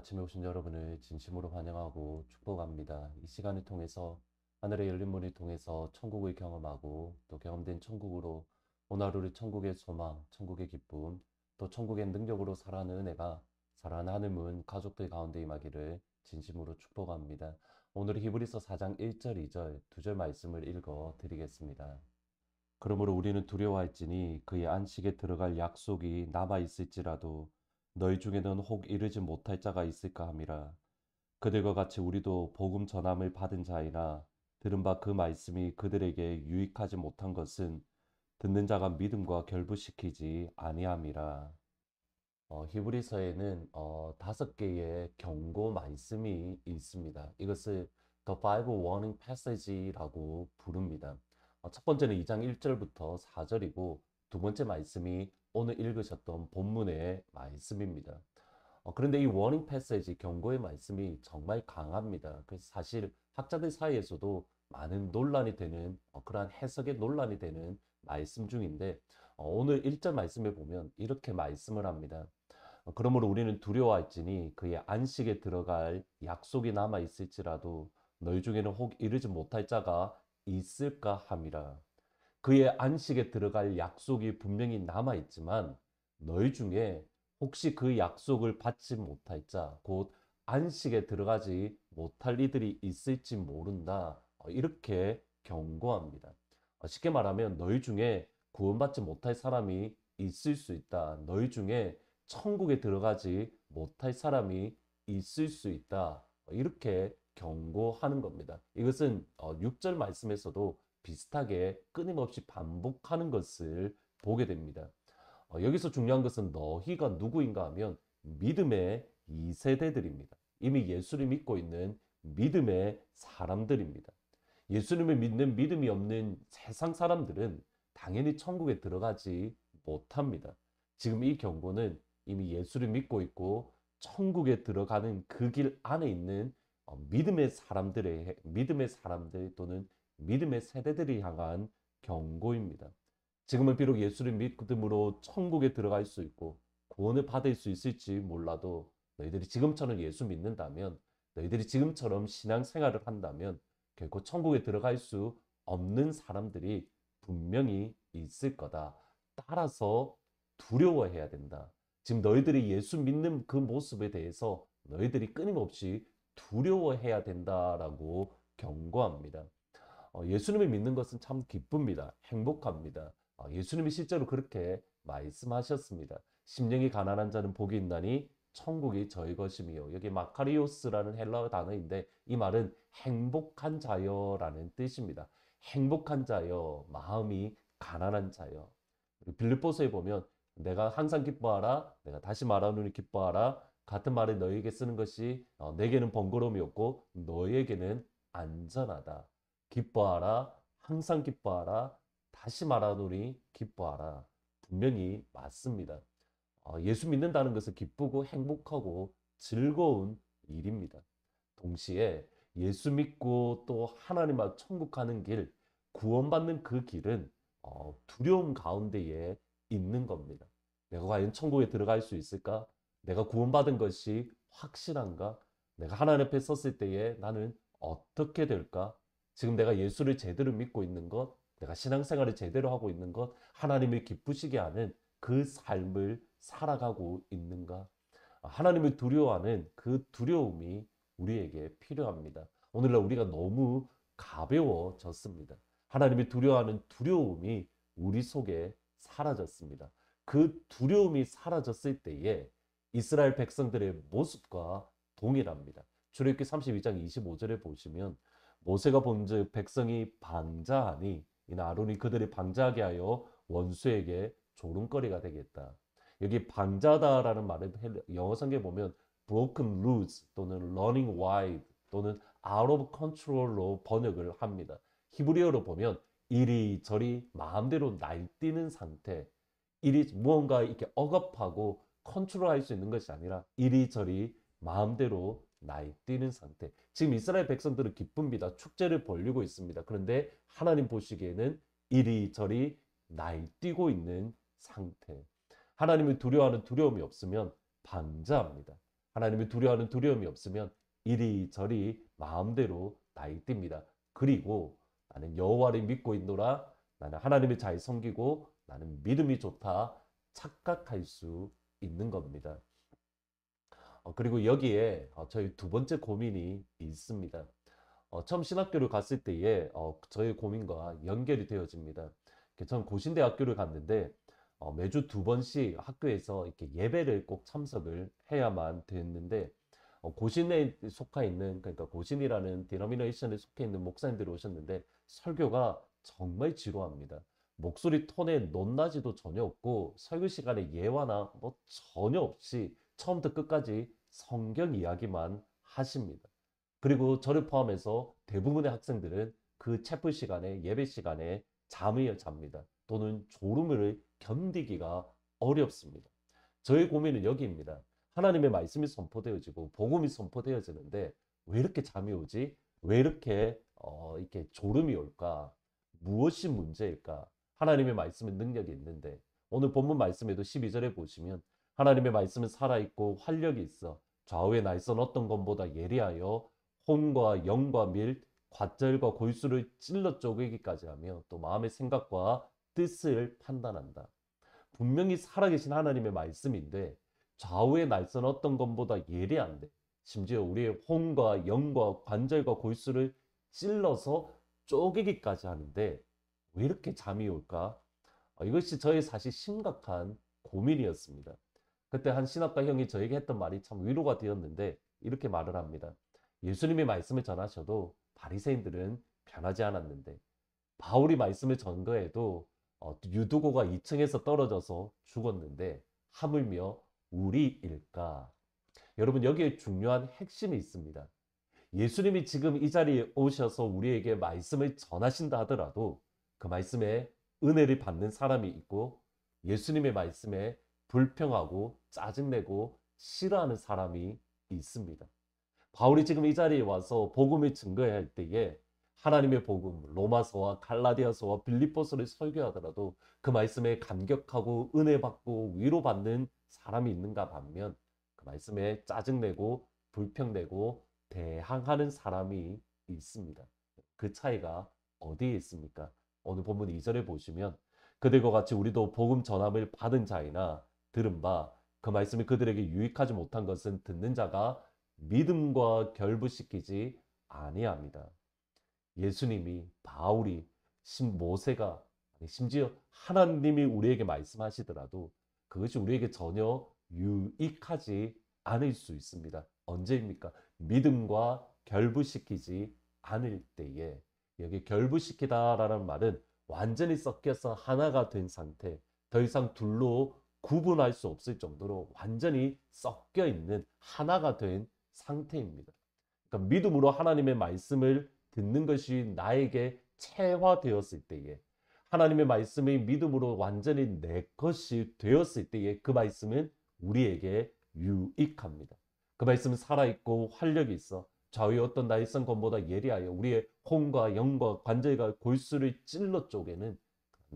아침에 오신 여러분을 진심으로 환영하고 축복합니다. 이 시간을 통해서 하늘의 열린 문을 통해서 천국을 경험하고 또 경험된 천국으로 오늘 하루를 천국의 소망, 천국의 기쁨, 또 천국의 능력으로 살아가는 은혜가 살아가는 하늘문 가족들 가운데 임하기를 진심으로 축복합니다. 오늘 히브리서 4장 1절, 2절, 2절 말씀을 읽어 드리겠습니다. 그러므로 우리는 두려워할지니 그의 안식에 들어갈 약속이 남아 있을지라도 너희 중에는 혹 이르지 못할 자가 있을까 함이라. 그들과 같이 우리도 복음 전함을 받은 자이나 들은 바 그 말씀이 그들에게 유익하지 못한 것은 듣는 자가 믿음과 결부시키지 아니함이라. 히브리서에는 5개의 경고 말씀이 있습니다. 이것을 The Bible Warning Passage라고 부릅니다. 첫 번째는 2장 1절부터 4절이고 두 번째 말씀이 오늘 읽으셨던 본문의 말씀입니다. 그런데 이 워닝 패시지 경고의 말씀이 정말 강합니다. 그래서 사실 학자들 사이에서도 많은 논란이 되는 그러한 해석의 논란이 되는 말씀 중인데 오늘 1절 말씀에 보면 이렇게 말씀을 합니다. 그러므로 우리는 두려워할지니 그의 안식에 들어갈 약속이 남아 있을지라도 너희 중에는 혹 이르지 못할 자가 있을까 함이라. 그의 안식에 들어갈 약속이 분명히 남아 있지만 너희 중에 혹시 그 약속을 받지 못할 자, 곧 안식에 들어가지 못할 이들이 있을지 모른다. 이렇게 경고합니다. 쉽게 말하면 너희 중에 구원받지 못할 사람이 있을 수 있다. 너희 중에 천국에 들어가지 못할 사람이 있을 수 있다. 이렇게 경고하는 겁니다. 이것은 6절 말씀에서도 비슷하게 끊임없이 반복하는 것을 보게 됩니다. 여기서 중요한 것은 너희가 누구인가 하면 믿음의 2세대들입니다. 이미 예수를 믿고 있는 믿음의 사람들입니다. 예수님을 믿는 믿음이 없는 세상 사람들은 당연히 천국에 들어가지 못합니다. 지금 이 경고는 이미 예수를 믿고 있고 천국에 들어가는 그 길 안에 있는 믿음의 사람들 또는 믿음의 세대들이 향한 경고입니다. 지금은 비록 예수를 믿음으로 천국에 들어갈 수 있고 구원을 받을 수 있을지 몰라도 너희들이 지금처럼 예수 믿는다면 너희들이 지금처럼 신앙생활을 한다면 결코 천국에 들어갈 수 없는 사람들이 분명히 있을 거다. 따라서 두려워해야 된다. 지금 너희들이 예수 믿는 그 모습에 대해서 너희들이 끊임없이 두려워해야 된다라고 경고합니다. 예수님을 믿는 것은 참 기쁩니다. 행복합니다. 예수님이 실제로 그렇게 말씀하셨습니다. 심령이 가난한 자는 복이 있나니 천국이 저희 것이며 여기 마카리오스라는 헬라어 단어인데 이 말은 행복한 자여라는 뜻입니다. 행복한 자여, 마음이 가난한 자여. 빌립보서에 보면 내가 항상 기뻐하라, 내가 다시 말하노니 기뻐하라. 같은 말을 너에게 쓰는 것이 내게는 번거로움이 없고 너에게는 안전하다. 기뻐하라, 항상 기뻐하라, 다시 말하노니 기뻐하라. 분명히 맞습니다. 예수 믿는다는 것은 기쁘고 행복하고 즐거운 일입니다. 동시에 예수 믿고 또 하나님 앞 천국 가는 길, 구원받는 그 길은 두려움 가운데에 있는 겁니다. 내가 과연 천국에 들어갈 수 있을까? 내가 구원받은 것이 확실한가? 내가 하나님 앞에 섰을 때에 나는 어떻게 될까? 지금 내가 예수를 제대로 믿고 있는 것, 내가 신앙생활을 제대로 하고 있는 것, 하나님을 기쁘시게 하는 그 삶을 살아가고 있는가? 하나님을 두려워하는 그 두려움이 우리에게 필요합니다. 오늘날 우리가 너무 가벼워졌습니다. 하나님을 두려워하는 두려움이 우리 속에 사라졌습니다. 그 두려움이 사라졌을 때에 이스라엘 백성들의 모습과 동일합니다. 출애굽기 32장 25절에 보시면 모세가 본즉 백성이 방자하니 이는 아론이 그들을 방자하게 하여 원수에게 조롱거리가 되겠다. 여기 방자다라는 말을 영어 성경에 보면 broken loose 또는 running wild 또는 out of control로 번역을 합니다. 히브리어로 보면 이리저리 마음대로 날뛰는 상태, 이리 무언가 이렇게 억압하고 컨트롤할 수 있는 것이 아니라 이리저리 마음대로 날뛰는 상태. 지금 이스라엘 백성들은 기쁩니다. 축제를 벌이고 있습니다. 그런데 하나님 보시기에는 이리저리 날뛰고 있는 상태. 하나님을 두려워하는 두려움이 없으면 방자합니다. 하나님을 두려워하는 두려움이 없으면 이리저리 마음대로 나이뜁니다. 그리고 나는 여호와를 믿고 있노라. 나는 하나님을 잘 섬기고 나는 믿음이 좋다. 착각할 수 있는 겁니다. 그리고 여기에 저희 두 번째 고민이 있습니다. 처음 신학교를 갔을 때에 저의 고민과 연결이 되어집니다. 전 고신대학교를 갔는데 매주 두 번씩 학교에서 이렇게 예배를 꼭 참석을 해야만 됐는데 고신에 속해 있는 그러니까 고신이라는 디노미네이션에 속해 있는 목사님들이 오셨는데 설교가 정말 지루합니다. 목소리 톤에 높낮이도 전혀 없고 설교 시간에 예화나 뭐 전혀 없이 처음부터 끝까지 성경 이야기만 하십니다. 그리고 저를 포함해서 대부분의 학생들은 그 체프 시간에 예배 시간에 잠을 잡니다. 또는 졸음을 견디기가 어렵습니다. 저의 고민은 여기입니다. 하나님의 말씀이 선포되어지고 복음이 선포되어지는데 왜 이렇게 잠이 오지? 왜 이렇게 졸음이 올까? 무엇이 문제일까? 하나님의 말씀은 능력이 있는데 오늘 본문 말씀에도 12절에 보시면 하나님의 말씀은 살아있고 활력이 있어 좌우의 날선 어떤 것보다 예리하여 혼과 영과 밀, 관절과 골수를 찔러 쪼개기까지 하며 또 마음의 생각과 뜻을 판단한다. 분명히 살아계신 하나님의 말씀인데 좌우의 날선 어떤 것보다 예리한데 심지어 우리의 혼과 영과 관절과 골수를 찔러서 쪼개기까지 하는데 왜 이렇게 잠이 올까? 이것이 저의 사실 심각한 고민이었습니다. 그때 한 신학과 형이 저에게 했던 말이 참 위로가 되었는데 이렇게 말을 합니다. 예수님의 말씀을 전하셔도 바리새인들은 변하지 않았는데 바울이 말씀을 전거해도 유두고가 2층에서 떨어져서 죽었는데 하물며 우리일까? 여러분 여기에 중요한 핵심이 있습니다. 예수님이 지금 이 자리에 오셔서 우리에게 말씀을 전하신다 하더라도 그 말씀에 은혜를 받는 사람이 있고 예수님의 말씀에 불평하고 짜증내고 싫어하는 사람이 있습니다. 바울이 지금 이 자리에 와서 복음을 증거할 때에 하나님의 복음, 로마서와 갈라디아서와 빌립보서를 설교하더라도 그 말씀에 감격하고 은혜 받고 위로받는 사람이 있는가 반면 그 말씀에 짜증내고 불평내고 대항하는 사람이 있습니다. 그 차이가 어디에 있습니까? 오늘 본문 2절에 보시면 그들과 같이 우리도 복음 전함을 받은 자이나 들은 바 그 말씀이 그들에게 유익하지 못한 것은 듣는 자가 믿음과 결부시키지 아니합니다. 예수님이 바울이 모세가 심지어 하나님이 우리에게 말씀하시더라도 그것이 우리에게 전혀 유익하지 않을 수 있습니다. 언제입니까? 믿음과 결부시키지 않을 때에 여기 결부시키다라는 말은 완전히 섞여서 하나가 된 상태, 더 이상 둘로 구분할 수 없을 정도로 완전히 섞여 있는 하나가 된 상태입니다. 그러니까 믿음으로 하나님의 말씀을 듣는 것이 나에게 체화되었을 때에 하나님의 말씀이 믿음으로 완전히 내 것이 되었을 때에 그 말씀은 우리에게 유익합니다. 그 말씀은 살아있고 활력이 있어 좌우의 어떤 날선 것보다 예리하여 우리의 혼과 영과 관절과 골수를 찔러 쪼개는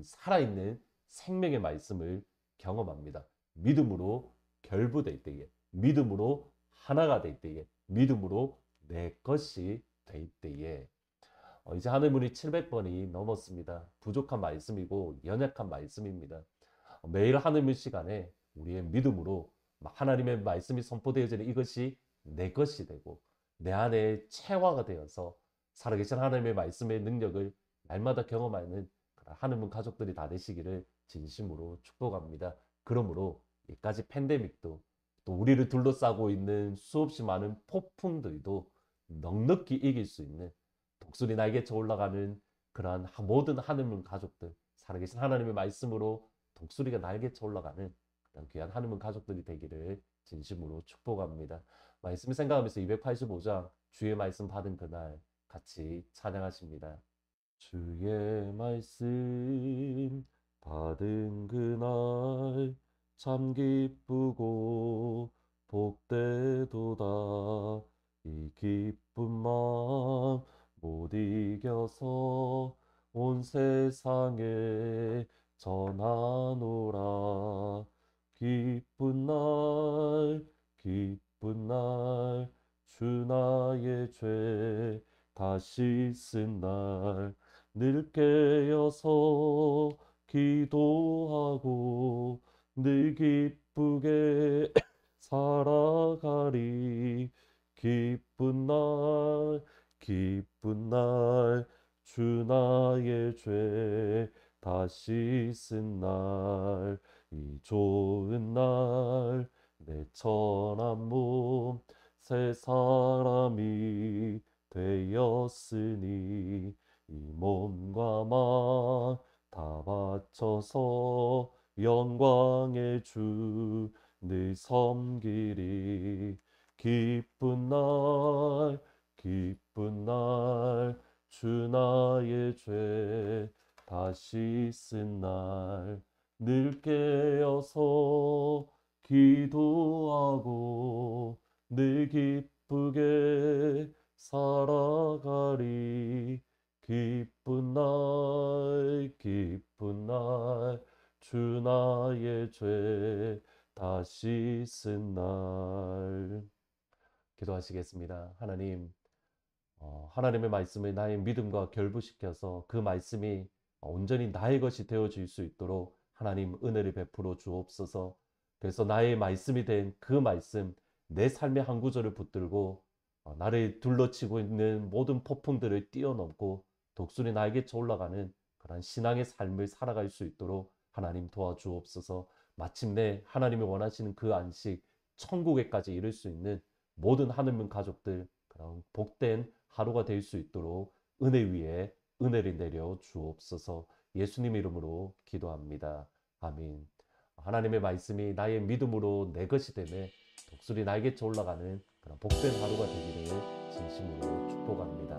살아있는 생명의 말씀을 경험합니다. 믿음으로 결부될 때에 믿음으로 하나가 될 때에 믿음으로 내 것이 될 때에 이제 하늘문이 700번이 넘었습니다. 부족한 말씀이고 연약한 말씀입니다. 매일 하늘문 시간에 우리의 믿음으로 하나님의 말씀이 선포되어지는 이것이 내 것이 되고 내 안에 체화가 되어서 살아계신 하나님의 말씀의 능력을 날마다 경험하는 하늘문 가족들이 다 되시기를 진심으로 축복합니다. 그러므로 이까지 팬데믹도 또 우리를 둘러싸고 있는 수없이 많은 폭풍들도 넉넉히 이길 수 있는 독수리 날개쳐 올라가는 그러한 모든 하늘문 가족들 살아계신 하나님의 말씀으로 독수리가 날개쳐 올라가는 그런 귀한 하늘문 가족들이 되기를 진심으로 축복합니다. 말씀 생각하면서 285장 주의 말씀 받은 그날 같이 찬양하십니다. 주의 말씀 받은 그날 참 기쁘고 복되도다. 이 기쁜 마음 못 이겨서 온 세상에 전하노라. 기쁜 날 기쁜 날 주 나의 죄 다 씻은 날 늘 깨어서 기도하고 늘 기쁘게 살아가리. 기쁜 날 기쁜 날 주 나의 죄 다 씻은 날 이 좋은 날 내 천한 몸 새 사람이 되었으니 이 몸과 마 다 바쳐서 영광의 주 늘 섬기리. 기쁜 날 기쁜 날 주 나의 죄 다 씻은 날 늘 깨어서 기도하고 늘 기쁘게 살아가리. 기쁜 날 주 나의 죄 다 씻은 날. 기도하시겠습니다. 하나님, 하나님의 말씀을 나의 믿음과 결부시켜서 그 말씀이 온전히 나의 것이 되어질 수 있도록 하나님 은혜를 베풀어 주옵소서. 그래서 나의 말씀이 된 그 말씀, 내 삶의 한 구절을 붙들고 나를 둘러치고 있는 모든 폭풍들을 뛰어넘고 독수리 날개쳐 올라가는 그런 신앙의 삶을 살아갈 수 있도록 하나님 도와주옵소서. 마침내 하나님이 원하시는 그 안식, 천국에까지 이룰 수 있는 모든 하늘문 가족들 그런 복된 하루가 될 수 있도록 은혜 위에 은혜를 내려 주옵소서. 예수님 이름으로 기도합니다. 아멘. 하나님의 말씀이 나의 믿음으로 내 것이 되매 독수리 날개쳐 올라가는 그런 복된 하루가 되기를 진심으로 축복합니다.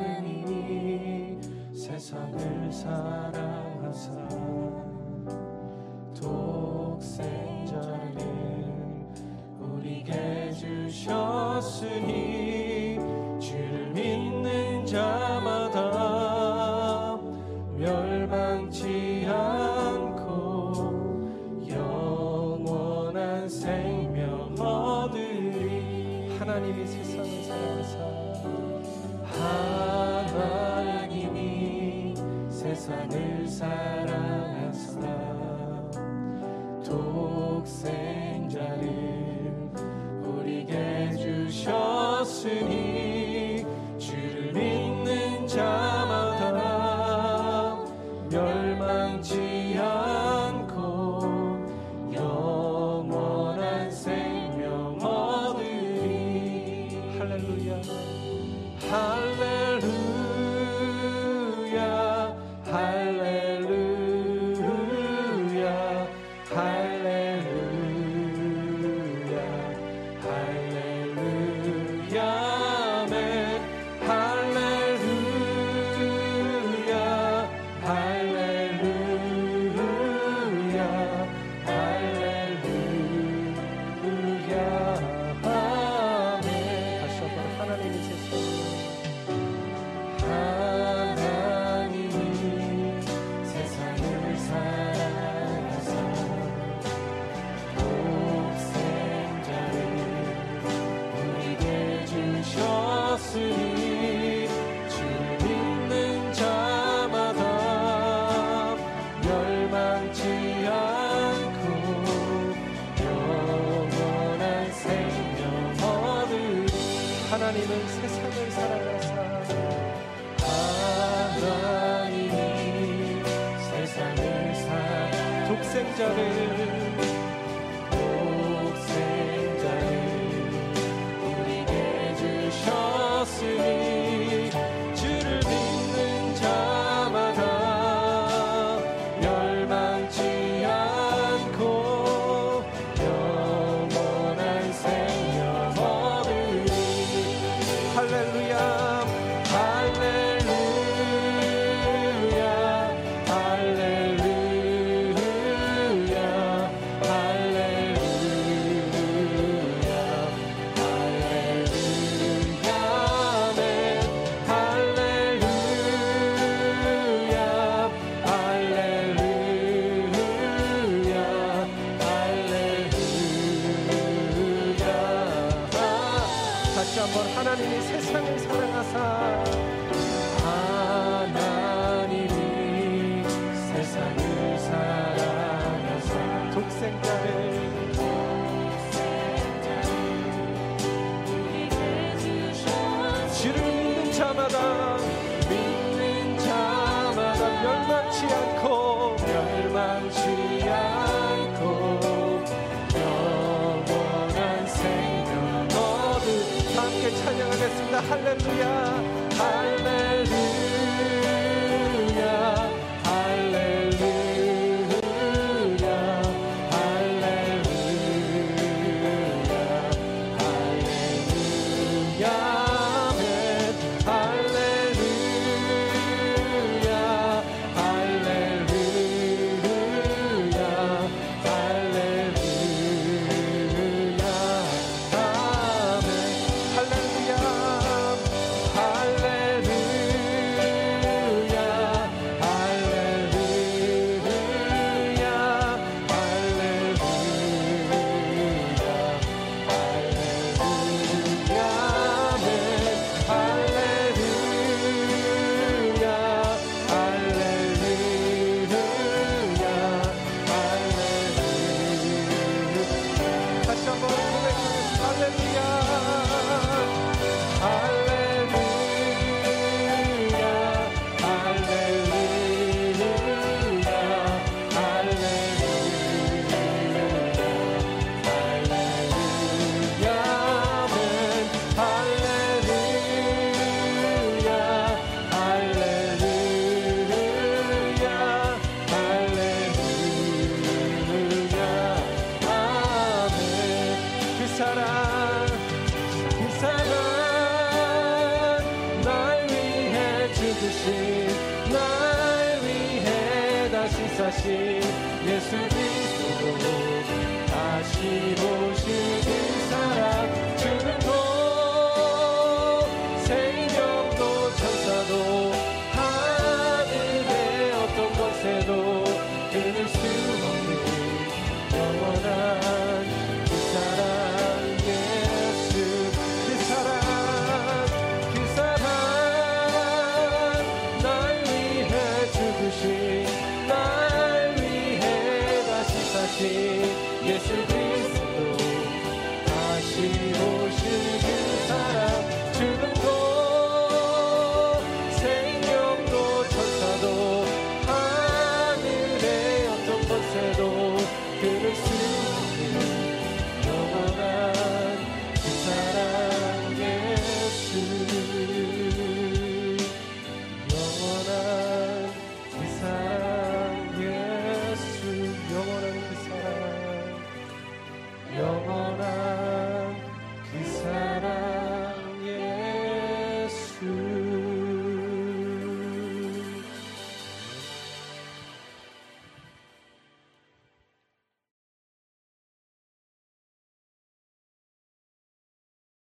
하나님이 세상을 사랑하사 독생자를 우리에게 주셨으니 주를 믿는 자마다 멸망치 않고 영원한 생명 얻으리. 하나님이 세상을 사랑하사 하나님이 세상을 사랑하사 독생자를 우리에게 주셨으니 주를 믿는 자마다 멸망치 않고 영원한 생명 얻으리. 할렐루야 할렐루야 할렐루야 할렐루야 할렐루야 아멘. 할렐루야 할렐루야 할렐루야 아멘. 다시 한번 하나님이 세상 하나님이 세상을 사랑하사 독생자를 우리에게 주셨으니 주를 믿는 자마다 멸망치 않고 영원한 생명 얻으리. 하나님은 세상을 사랑하사 하나님이 세상을 사랑하사 독생자를 우리에게 주셨으니 주를 믿는 자마다 멸망치 않고 영원한 생명 얻으리. 할렐루야 할렐루야 할렐루야 멸망치 않고 영원한 생명 얻으리. 함께 찬양하겠습니다. 할렐루야 할렐루야 할렐루야 할렐루야 할렐루야 아멘. 할렐루야 할렐루야 할렐루야 아멘. 할렐루야 사신 예수 그리스도 다시 오실 그 사랑 주는 도 생명도 천사도 하늘의 어떤 것에도 끊을 수 없는 영원한 그 사랑 예수 그 사랑 날 위해 죽으신 예수 그리스도 다시 오실 그 사랑 죽음도 생명도 천사도 하늘의 어떤 것에도 끊을 수 없는 영원한 그 사랑 예수 영원한 그 사랑 영원한